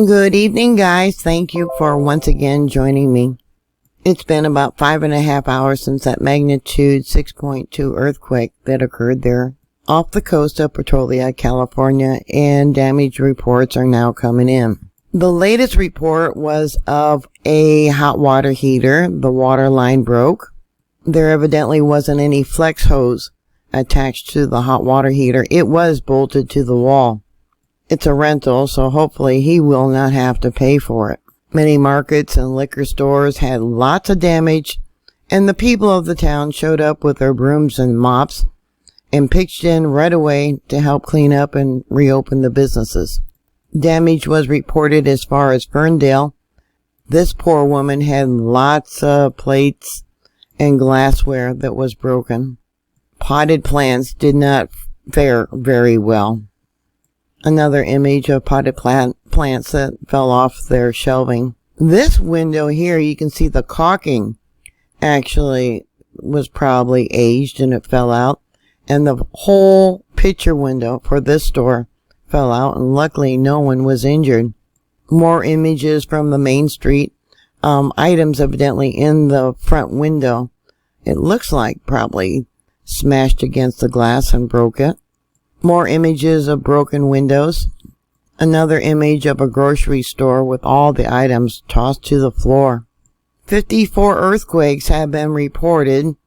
Good evening, guys. Thank you for once again joining me. It's been about 5.5 hours since that magnitude 6.2 earthquake that occurred there off the coast of Petrolia, California, and damage reports are now coming in. The latest report was of a hot water heater. The water line broke. There evidently wasn't any flex hose attached to the hot water heater. It was bolted to the wall. It's a rental, so hopefully he will not have to pay for it. Many markets and liquor stores had lots of damage, and the people of the town showed up with their brooms and mops and pitched in right away to help clean up and reopen the businesses. Damage was reported as far as Ferndale. This poor woman had lots of plates and glassware that was broken. Potted plants did not fare very well. Another image of potted plants that fell off their shelving. This window here, you can see the caulking actually was probably aged and it fell out. And the whole picture window for this store fell out, and luckily no one was injured. More images from the main street. Items evidently in the front window. It looks like probably smashed against the glass and broke it. More images of broken windows. Another image of a grocery store with all the items tossed to the floor. 54 earthquakes have been reported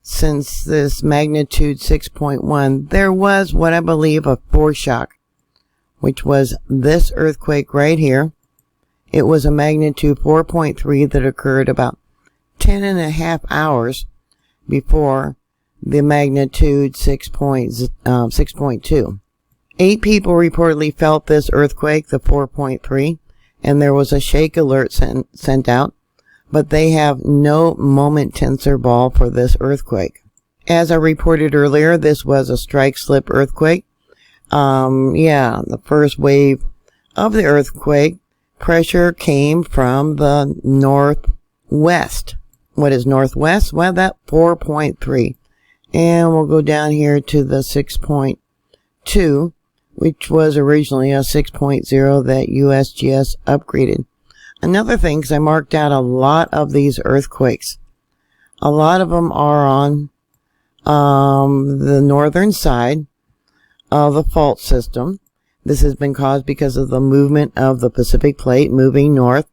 since this magnitude 6.1. There was what I believe a foreshock, which was this earthquake right here. It was a magnitude 4.3 that occurred about 10.5 hours before the magnitude 6.2. 8 people reportedly felt this earthquake, the 4.3, and there was a shake alert sent out, but they have no moment tensor ball for this earthquake. As I reported earlier, this was a strike-slip earthquake. The first wave of the earthquake pressure came from the northwest. What is northwest? Well, that 4.3. And we'll go down here to the 6.2, which was originally a 6.0 that USGS upgraded. Another thing, because I marked out a lot of these earthquakes. A lot of them are on the northern side of the fault system. This has been caused because of the movement of the Pacific Plate moving north.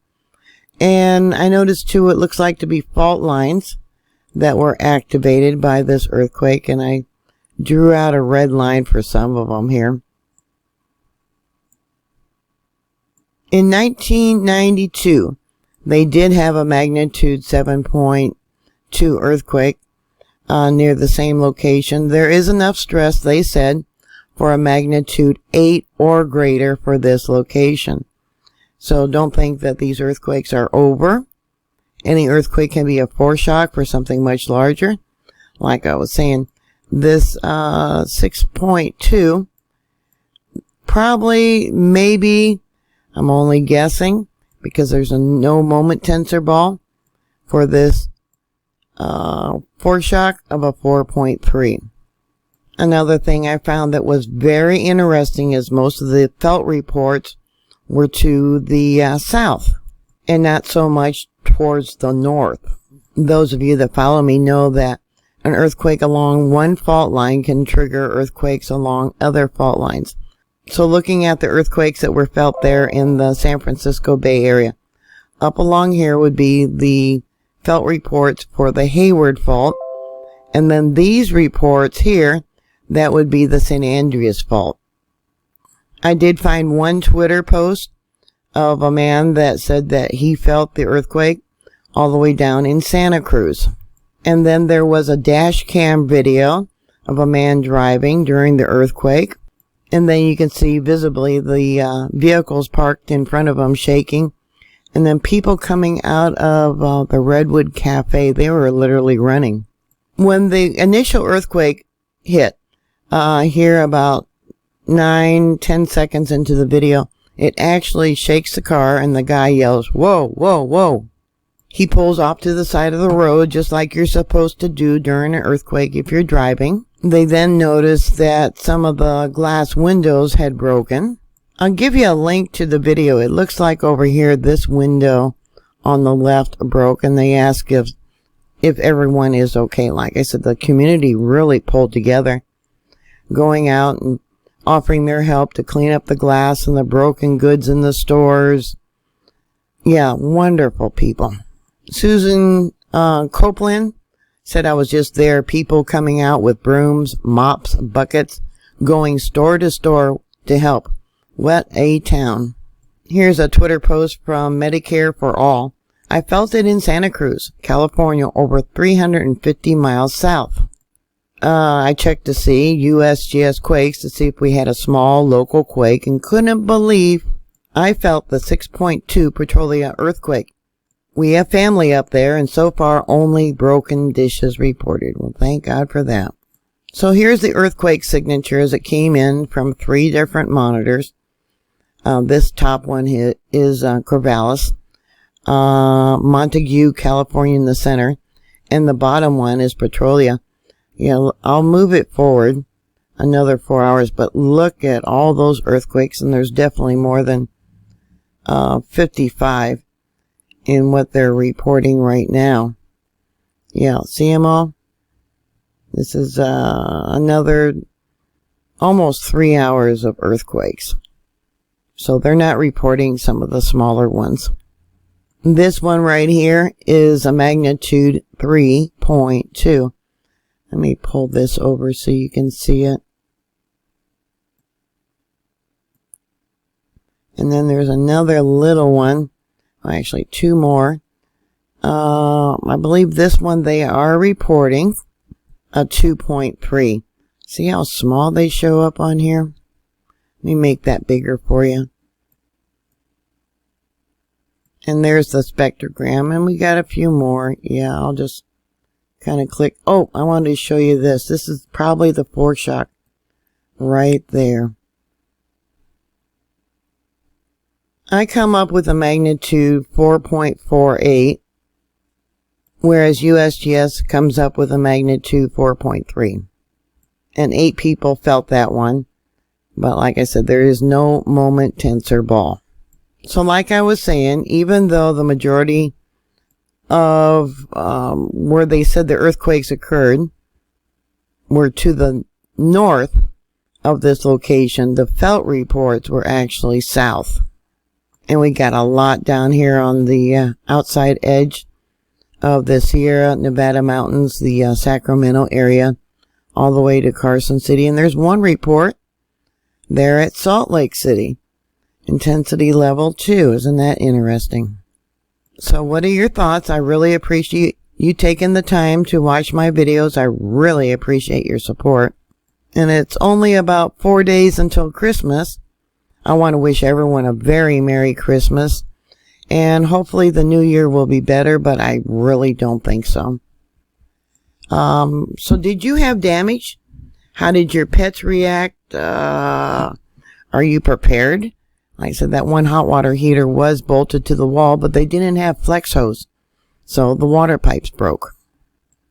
And I noticed too, it looks like to be fault lines that were activated by this earthquake, and I drew out a red line for some of them here. In 1992, they did have a magnitude 7.2 earthquake near the same location. There is enough stress, they said, for a magnitude 8 or greater for this location. So don't think that these earthquakes are over. Any earthquake can be a foreshock for something much larger. Like I was saying, this 6.2 probably, maybe, I'm only guessing because there's no moment tensor ball for this foreshock of a 4.3. Another thing I found that was very interesting is most of the felt reports were to the south and not so much towards the north. Those of you that follow me know that an earthquake along one fault line can trigger earthquakes along other fault lines. So looking at the earthquakes that were felt there in the San Francisco Bay Area, up along here would be the felt reports for the Hayward fault, and then these reports here, that would be the St. Andreas fault. I did find one Twitter post of a man that said that he felt the earthquake all the way down in Santa Cruz. And then there was a dash cam video of a man driving during the earthquake. And then you can see visibly the vehicles parked in front of him shaking. And then people coming out of the Redwood Cafe, they were literally running. When the initial earthquake hit, here about 9-10 seconds into the video, it actually shakes the car and the guy yells, "Whoa, whoa, whoa." He pulls off to the side of the road just like you're supposed to do during an earthquake if you're driving. They then noticed that some of the glass windows had broken. I'll give you a link to the video. It looks like over here, this window on the left broke, and they ask if everyone is okay. Like I said, the community really pulled together, going out and offering their help to clean up the glass and the broken goods in the stores. Yeah, wonderful people. Susan Copeland said, I was just there, people coming out with brooms, mops, buckets, going store to store to help. What a town. Here's a Twitter post from Medicare for All. I felt it in Santa Cruz, California, over 350 miles south. I checked to see USGS quakes to see if we had a small local quake, and couldn't believe I felt the 6.2 Petrolia earthquake. We have family up there, and so far only broken dishes reported. Well, thank God for that. So here's the earthquake signatures. It came in from 3 different monitors. This top one is Corvallis, Montague, California in the center, and the bottom one is Petrolia. Yeah, I'll move it forward another 4 hours, but look at all those earthquakes, and there's definitely more than 55 in what they're reporting right now. Yeah, see them all? This is another almost 3 hours of earthquakes. So they're not reporting some of the smaller ones. This one right here is a magnitude 3.2. Let me pull this over so you can see it. And then there's another little one. Well, actually, 2 more. I believe this one they are reporting a 2.3. See how small they show up on here? Let me make that bigger for you. And there's the spectrogram, and we got a few more. Yeah, I'll just kind of click. Oh, I wanted to show you this. This is probably the foreshock right there. I come up with a magnitude 4.48, whereas USGS comes up with a magnitude 4.3. And 8 people felt that one. But like I said, there is no moment tensor ball. So like I was saying, even though the majority of where they said the earthquakes occurred were to the north of this location, the felt reports were actually south. And we got a lot down here on the outside edge of the Sierra Nevada mountains, the Sacramento area, all the way to Carson City. And there's one report there at Salt Lake City. Intensity level 2. Isn't that interesting? So what are your thoughts? I really appreciate you taking the time to watch my videos. I really appreciate your support. And it's only about 4 days until Christmas. I want to wish everyone a very Merry Christmas. And hopefully the new year will be better, but I really don't think so. So did you have damage? How did your pets react? Are you prepared? Like I said, that one hot water heater was bolted to the wall, but they didn't have flex hose. So the water pipes broke.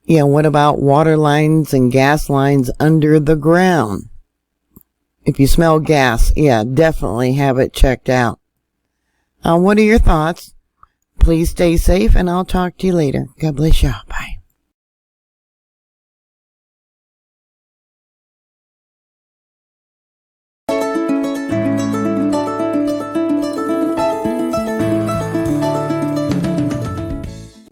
Yeah, what about water lines and gas lines under the ground? If you smell gas, yeah, definitely have it checked out. What are your thoughts? Please stay safe, and I'll talk to you later. God bless you. Bye.